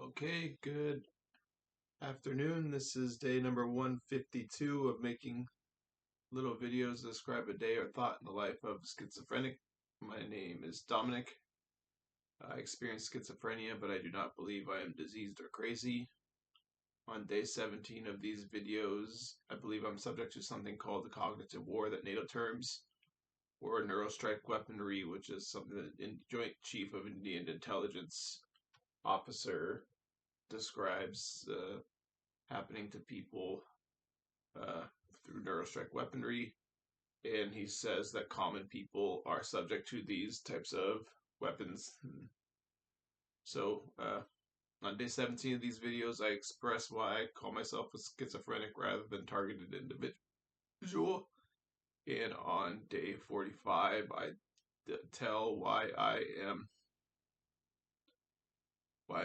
Okay, good afternoon. This is day number 152 of making little videos to describe a day or thought in the life of schizophrenic. My name is Dominic. I experience schizophrenia, but I do not believe I am diseased or crazy. On day 17 of these videos, I believe I'm subject to something called the cognitive war that NATO terms, or neurostrike weaponry, which is something that the Joint Chief of Indian Intelligence Officer describes happening to people uh, through neurostrike weaponry, and he says that common people are subject to these types of weapons. So, on day 17 of these videos, I express why I call myself a schizophrenic rather than targeted individual. And on day 45, I tell why I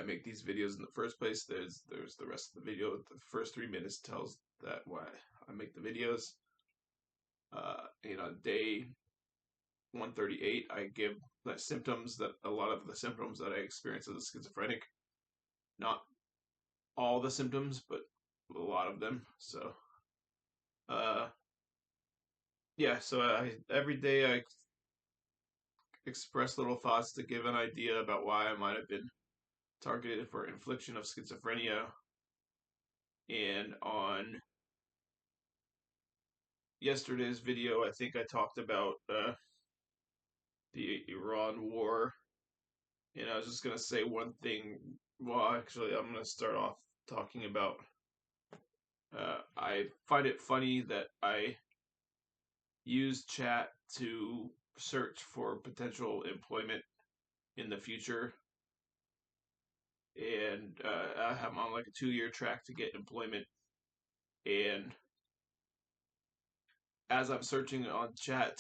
make these videos in the first place. There's the rest of the video. The first 3 minutes tells that why I make the videos. And on day 138, I give the symptoms that a lot of the symptoms that I experience as a schizophrenic. Not all the symptoms, but a lot of them. So, uh, yeah. So every day I express little thoughts to give an idea about why I might have been targeted for infliction of schizophrenia. And on yesterday's video, I think I talked about the Iran war, and I was just gonna say one thing. Well, actually, I'm gonna start off talking about. I find it funny that I use chat to search for potential employment in the future, and I'm on like a 2-year track to get employment. And as I'm searching on chat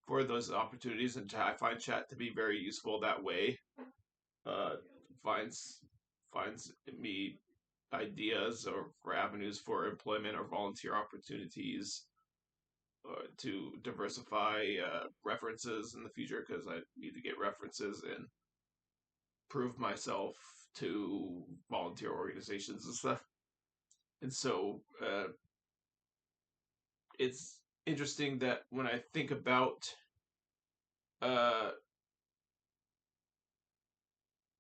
for those opportunities, and I find chat to be very useful that way. Uh, finds finds me ideas or for avenues for employment or volunteer opportunities to diversify references in the future, because I need to get references and prove myself to volunteer organizations and stuff. And so it's interesting that when I think about uh,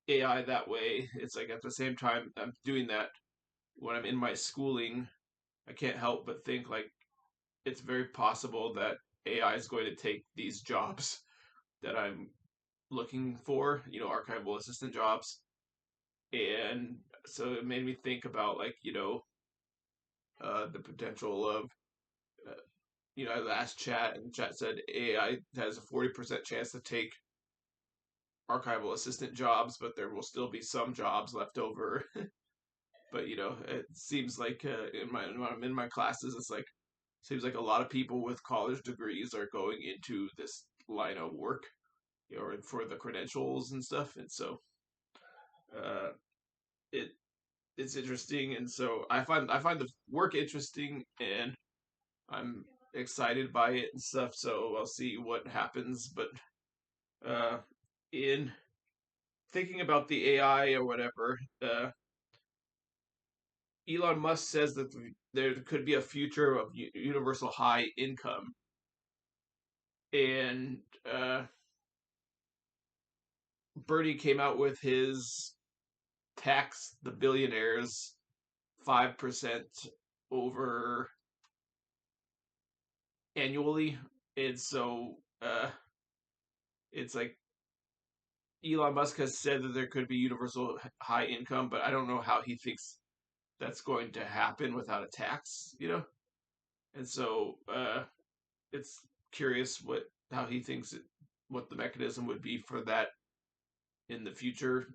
AI that way, it's like at the same time I'm doing that when I'm in my schooling, I can't help but think like it's very possible that AI is going to take these jobs that I'm looking for, archival assistant jobs. And so it made me think about like, the potential of, uh, I asked chat, and chat said AI has a 40% chance to take archival assistant jobs, but there will still be some jobs left over. But, it seems like when I'm in my classes, it's like, seems like a lot of people with college degrees are going into this line of work, or for the credentials and stuff. And so, uh, it it's interesting, and so I find the work interesting, and I'm excited by it and stuff. So I'll see what happens. But uh, in thinking about the AI or whatever, Elon Musk says that there could be a future of universal high income, and Bernie came out with his tax the billionaires 5% over annually. And so it's like Elon Musk has said that there could be universal high income, but I don't know how he thinks that's going to happen without a tax. And so it's curious how he thinks what the mechanism would be for that in the future,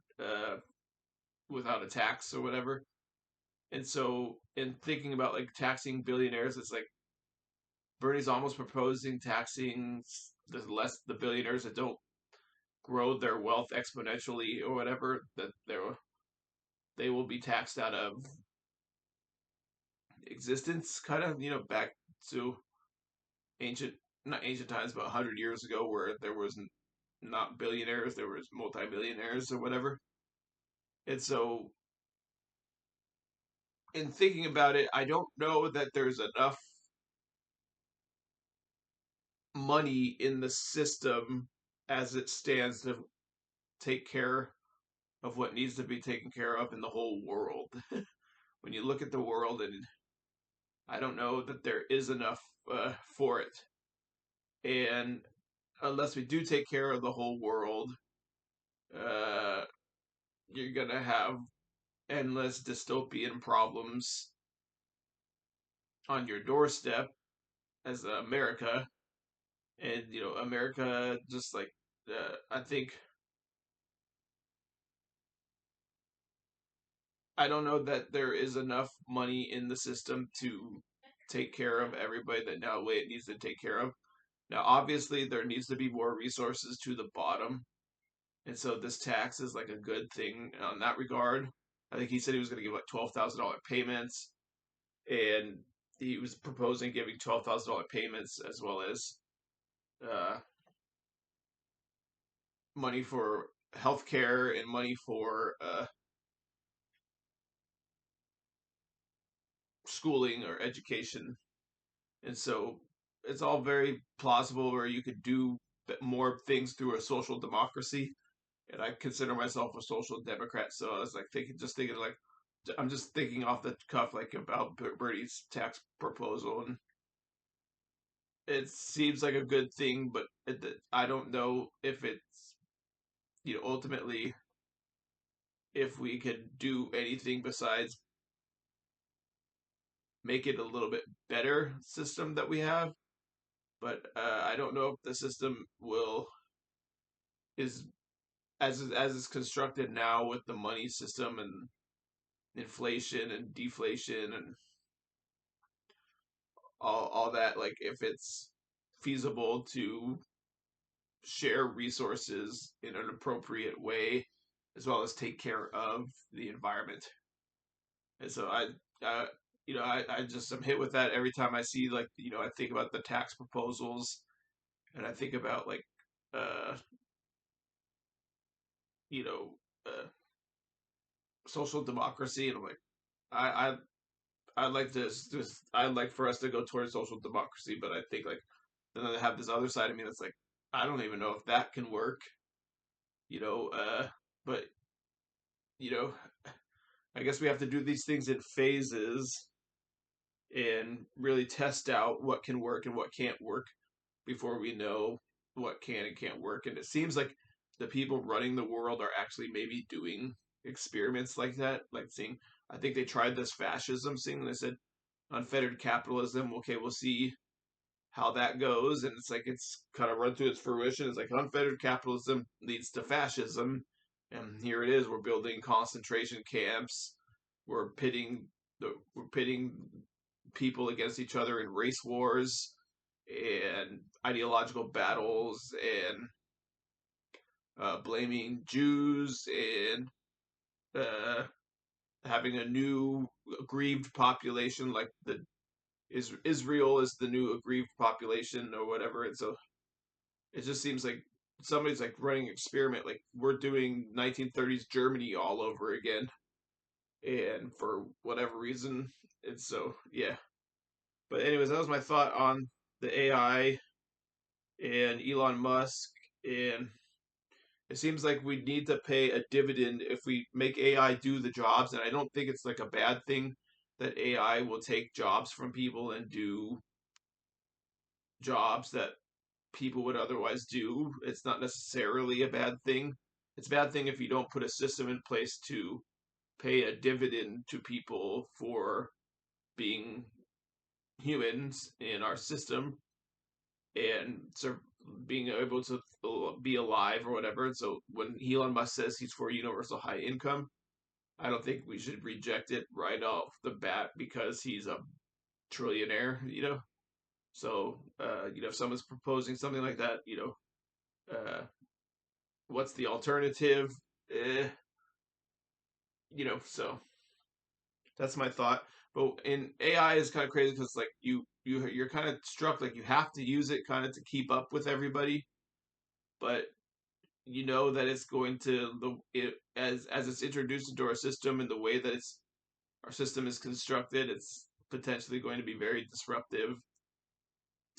without a tax or whatever. And so in thinking about like taxing billionaires, it's like Bernie's almost proposing taxing the billionaires that don't grow their wealth exponentially or whatever, that they will be taxed out of existence, kind of, back to ancient not ancient times, but 100 years ago, where there was not billionaires, there was multimillionaires or whatever. And so, in thinking about it, I don't know that there's enough money in the system as it stands to take care of what needs to be taken care of in the whole world. When you look at the world, and I don't know that there is enough for it. And unless we do take care of the whole world, uh, you're gonna have endless dystopian problems on your doorstep as America. And America just like I think I don't know that there is enough money in the system to take care of everybody that now way it needs to take care of. Now, obviously, there needs to be more resources to the bottom, and so this tax is like a good thing on that regard. I think he said he was going to give like $12,000 payments, and he was proposing giving $12,000 payments as well as uh, money for healthcare and money for schooling or education. And so it's all very plausible where you could do more things through a social democracy. And I consider myself a social democrat, so I was like thinking like I'm just thinking off the cuff like about Bernie's tax proposal, and it seems like a good thing, but I don't know if it's ultimately if we could do anything besides make it a little bit better system that we have. But I don't know if the system will is as it's constructed now with the money system and inflation and deflation and all that, like if it's feasible to share resources in an appropriate way as well as take care of the environment. And so I just am hit with that every time I see like I think about the tax proposals, and I think about like uh you know uh social democracy, and I'm like I I'd like to just I'd like for us to go towards social democracy, but I think like then I have this other side of me that's like I don't even know if that can work, you know. But you know, I guess we have to do these things in phases and really test out what can work and what can't work before we know what can and can't work. And it seems like the people running the world are actually maybe doing experiments like that, like seeing. I think they tried this fascism thing. And they said unfettered capitalism. Okay, we'll see how that goes. And it's like it's kind of run to its fruition. It's like unfettered capitalism leads to fascism. And here it is. We're building concentration camps. We're pitting people against each other in race wars and ideological battles and blaming Jews and uh, having a new aggrieved population like the Israel is the new aggrieved population or whatever. And so it just seems like somebody's like running an experiment, like we're doing 1930s Germany all over again, and for whatever reason. And so yeah. But anyways, that was my thought on the AI and Elon Musk, and it seems like we need to pay a dividend if we make AI do the jobs, and I don't think it's like a bad thing that AI will take jobs from people and do jobs that people would otherwise do. It's not necessarily a bad thing. It's a bad thing if you don't put a system in place to pay a dividend to people for being humans in our system and being able to be alive or whatever. And so when Elon Musk says he's for universal high income, I don't think we should reject it right off the bat because he's a trillionaire, So, if someone's proposing something like that, what's the alternative? Eh, so that's my thought. But in AI is kind of crazy because like you're kind of struck like you have to use it kind of to keep up with everybody, but you know that it's going to as it's introduced into our system and the way that it's our system is constructed, it's potentially going to be very disruptive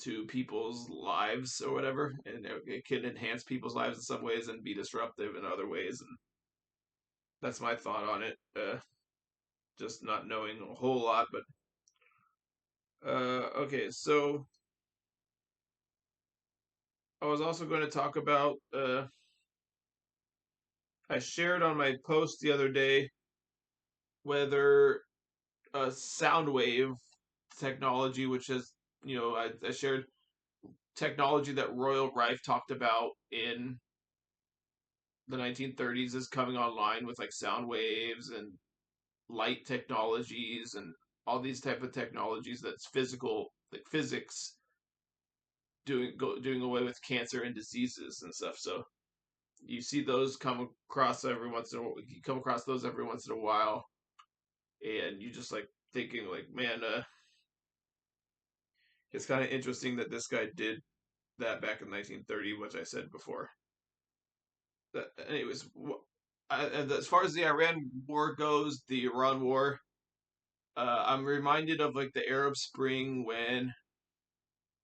to people's lives or whatever, and it can enhance people's lives in some ways and be disruptive in other ways. And that's my thought on it. Just not knowing a whole lot, but okay. So I was also going to talk about. I shared on my post the other day whether a sound wave technology, which is, I shared technology that Royal Rife talked about in the 1930s is coming online with like sound waves and light technologies and all these type of technologies that's physical, like physics, doing away with cancer and diseases and stuff. So you see those come across every once in a you come across those every once in a while, and you just like thinking like, man, it's kind of interesting that this guy did that back in 1930, which I said before. Anyways, as far as the Iran war goes, the Iran war, I'm reminded of like the Arab Spring when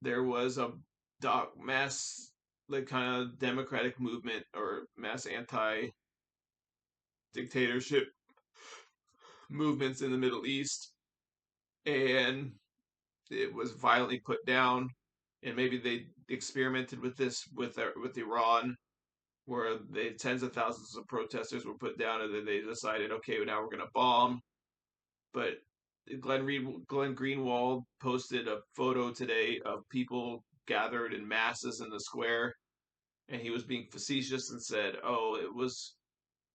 there was a mass like kind of democratic movement or mass anti dictatorship movements in the Middle East, and it was violently put down. And maybe they experimented with this with Iran, where they tens of thousands of protesters were put down, and then they decided, okay, well, now we're going to bomb. But Glenn Greenwald posted a photo today of people gathered in masses in the square, and he was being facetious and said, "Oh,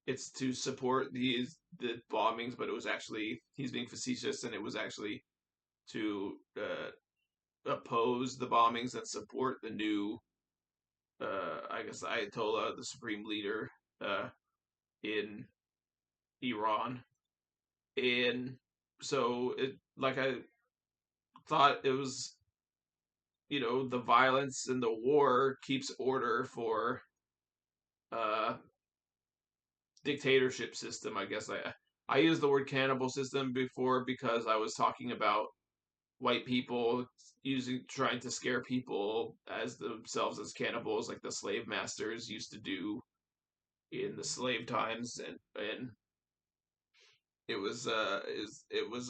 it's to support the bombings," but it was actually he's being facetious, and it was actually to oppose the bombings and support the new, I guess, Ayatollah, the supreme leader uh, in Iran. And so, like I thought, it was, the violence and the war keeps order for uh, dictatorship system. I guess I used the word cannibal system before because I was talking about white people trying to scare people as themselves as cannibals, like the slave masters used to do in the slave times, and it was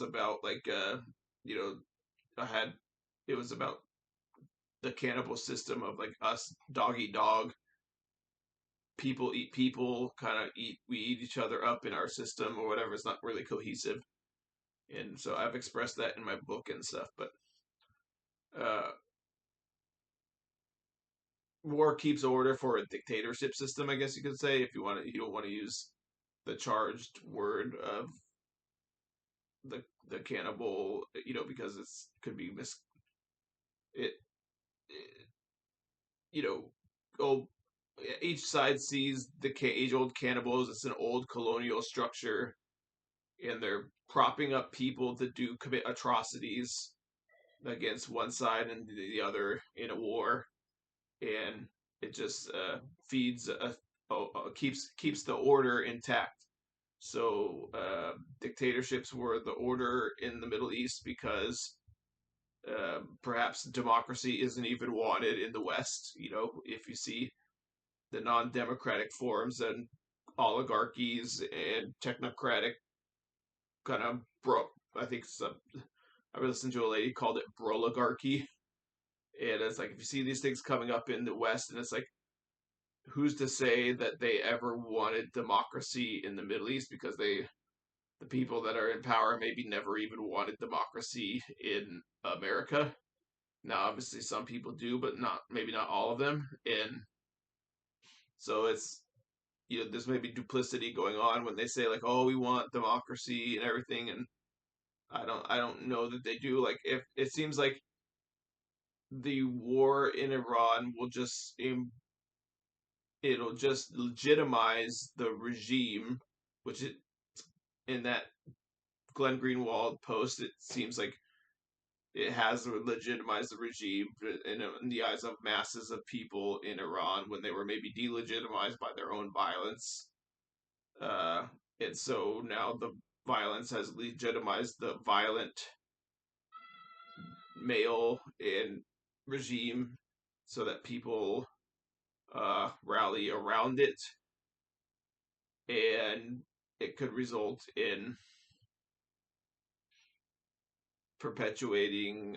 about like you know I had it was about the cannibal system of like us dog eat dog, people eat people, kind of we eat each other up in our system or whatever. It's not really cohesive, and so I've expressed that in my book and stuff. But uh, war keeps order for a dictatorship system, I guess you could say, if you don't want to use the charged word of the cannibal, because it's could be it, it you know, oh, each side sees the age old cannibals. It's an old colonial structure, and they're propping up people to commit atrocities against one side and the other in a war, and it just feeds keeps the order intact. So dictatorships were the order in the Middle East because perhaps democracy isn't even wanted in the West. If you see the non-democratic forms and oligarchies and technocratic kind of I think I listened to a lady called it broligarchy, and it's like if you see these things coming up in the West, and it's like, who's to say that they ever wanted democracy in the Middle East? Because the people that are in power maybe never even wanted democracy in America. Now, obviously, some people do, but maybe not all of them. And so it's there's maybe duplicity going on when they say like, oh, we want democracy and everything, and I don't know that they do. Like, if it seems like the war in Iran it'll just legitimize the regime, which in that Glenn Greenwald post, it seems like it has legitimized the regime in the eyes of masses of people in Iran when they were maybe delegitimized by their own violence. Uh, and so now the violence has legitimized the violent male and regime so that people rally around it, and it could result in perpetuating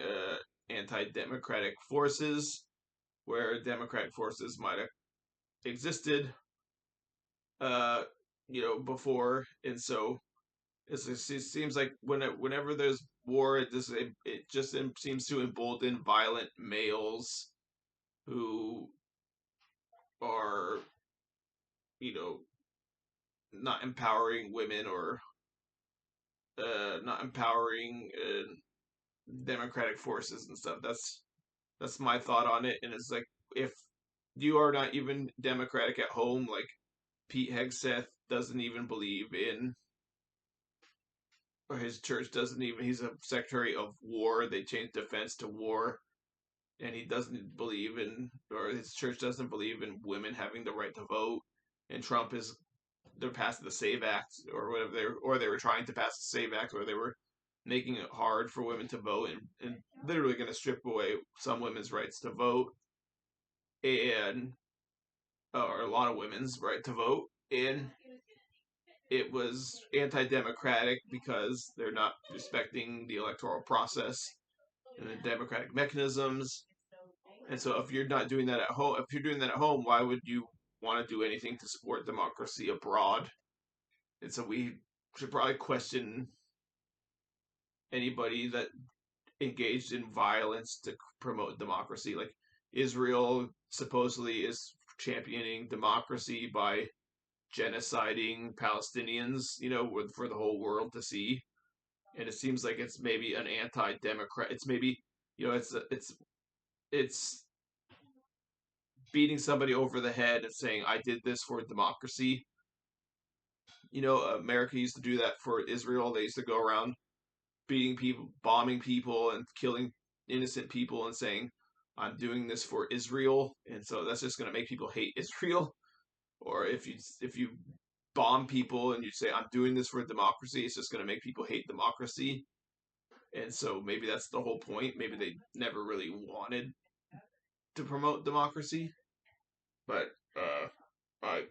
anti-democratic forces where democratic forces might have existed, uh, before. And so it seems like whenever there's war, it just seems to embolden violent males who are, you know, not empowering women, or not empowering democratic forces and stuff. That's my thought on it. And it's like, if you are not even democratic at home, like Pete Hegseth doesn't even believe in, or his church doesn't even, he's a secretary of war. They changed defense to war. And he doesn't believe in, or his church doesn't believe in women having the right to vote. And Trump is, they're passing the Save Act or whatever, they were trying to pass the Save Act, where they were making it hard for women to vote, and literally going to strip away some women's rights to vote, and or a lot of women's right to vote. And it was anti-democratic because they're not respecting the electoral process and the democratic mechanisms. And so if you're not doing that at home, if you're doing that at home, why would you want to do anything to support democracy abroad? And so we should probably question anybody that engaged in violence to promote democracy. Like Israel supposedly is championing democracy by genociding Palestinians, for the whole world to see. And it seems like it's maybe an anti-democrat. It's maybe, it's beating somebody over the head and saying, "I did this for democracy." America used to do that for Israel. They used to go around beating people, bombing people, and killing innocent people, and saying, "I'm doing this for Israel." And so that's just going to make people hate Israel. Or if you bomb people and you say, "I'm doing this for democracy," it's just going to make people hate democracy. And so maybe that's the whole point. Maybe they never really wanted to promote democracy, but I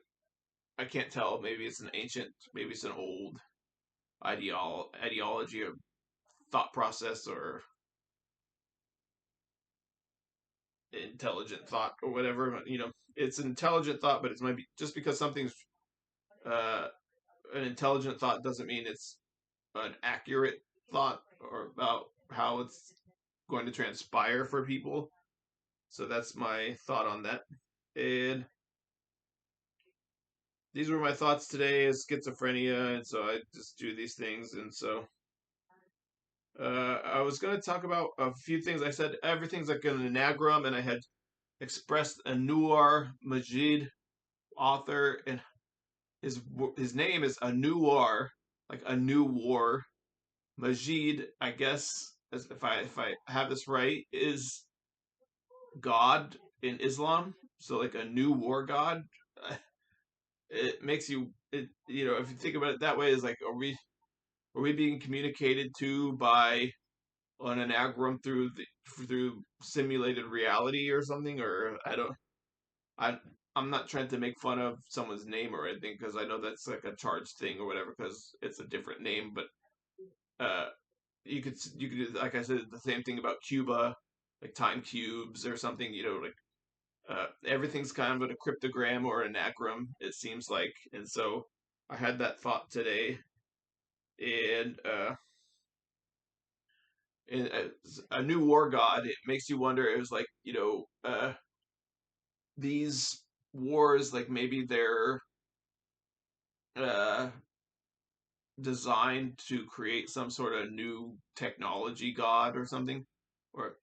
I can't tell. Maybe it's an ancient, maybe it's an old ideology or thought process, or intelligent thought, or whatever. It's an intelligent thought, but it's maybe just because something's uh, an intelligent thought doesn't mean it's an accurate thought or about how it's going to transpire for people. So that's my thought on that. And these were my thoughts today as schizophrenia, and so I just do these things. And so I was going to talk about a few things. I said everything's like an anagram, and I had expressed Anwar Majid, author, and his name is Anwar, like a new war. Majid, I guess, as if I have this right, is God in Islam. So like a new war god. It makes you, if you think about it that way, is like, are we being communicated to by an anagram through simulated reality or something? Or I I'm not trying to make fun of someone's name or anything, because I know that's like a charged thing or whatever, because it's a different name. But uh, you could do, like I said, the same thing about Cuba, like time cubes or something. Like everything's kind of a cryptogram or an anagram, it seems like. And so I had that thought today, and a new war god. It makes you wonder. It was like, these wars, like maybe they're uh, designed to create some sort of new technology god or something, or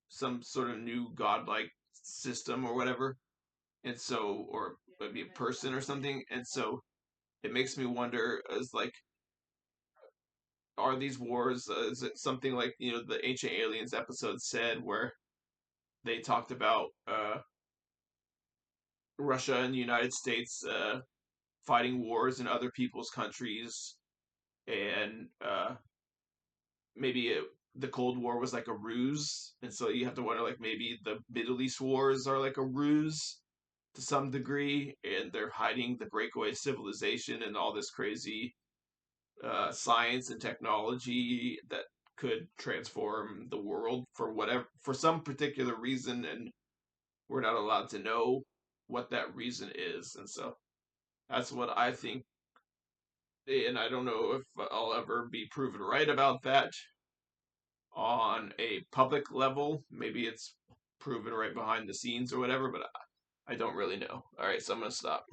some sort of new godlike system or whatever. And so, or maybe a person or something. And so it makes me wonder, as like, are these wars? Is it something like the Ancient Aliens episode said, where they talked about Russia and the United States fighting wars in other people's countries, and maybe the Cold War was like a ruse, and so you have to wonder like maybe the Middle East wars are like a ruse to some degree, and they're hiding the breakaway civilization and all this crazy science and technology that could transform the world for some particular reason, and we're not allowed to know what that reason is. And so that's what I think, and I don't know if I'll ever be proven right about that on a public level. Maybe it's proven right behind the scenes or whatever, but I don't really know. All right, so I'm gonna stop.